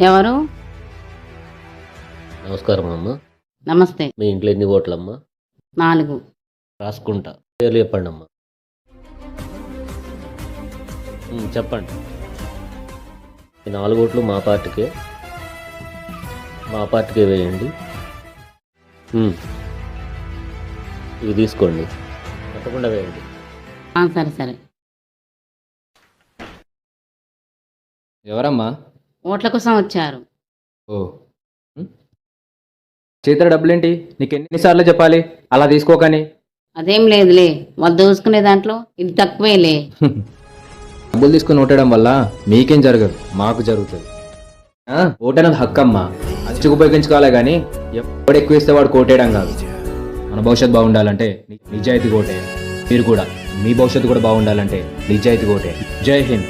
ఎవరు? నమస్కారం అమ్మ. నమస్తే. మీ ఇంట్లో ఎన్ని ఓట్లమ్మా? 4. రాసుకుంటా. పేర్లు చెప్పండి అమ్మా. చెప్పండి. ఈ 4 ఓట్లు మా పార్టీకే. మా పార్టీకే వేయండి. ఇవి తీసుకోండి, తప్పకుండా వేయండి. సరే సరే. ఎవరమ్మా? ఓట్ల కోసం వచ్చారు. ఓ చేతుల డబ్బులేంటి? నీకు ఎన్నిసార్లు చెప్పాలి అలా తీసుకోకని? అదేం లేదులే, వద్ద చూసుకునే దాంట్లో ఇది తక్కువేలే. డబ్బులు తీసుకుని ఓటేయడం వల్ల మీకేం జరగదు, మాకు జరుగుతుంది. ఓటేనది హక్కమ్మా, మంచిగా ఉపయోగించుకోవాలి కానీ ఎప్పుడు ఎక్కువ ఇస్తే వాడు కోటేయడం కాదు. మన భవిష్యత్తు బాగుండాలంటే నిజాయితీ కోటేయాలి. మీరు కూడా మీ భవిష్యత్తు కూడా బాగుండాలంటే నిజాయితీ కోటేయాలి. జై హింద్.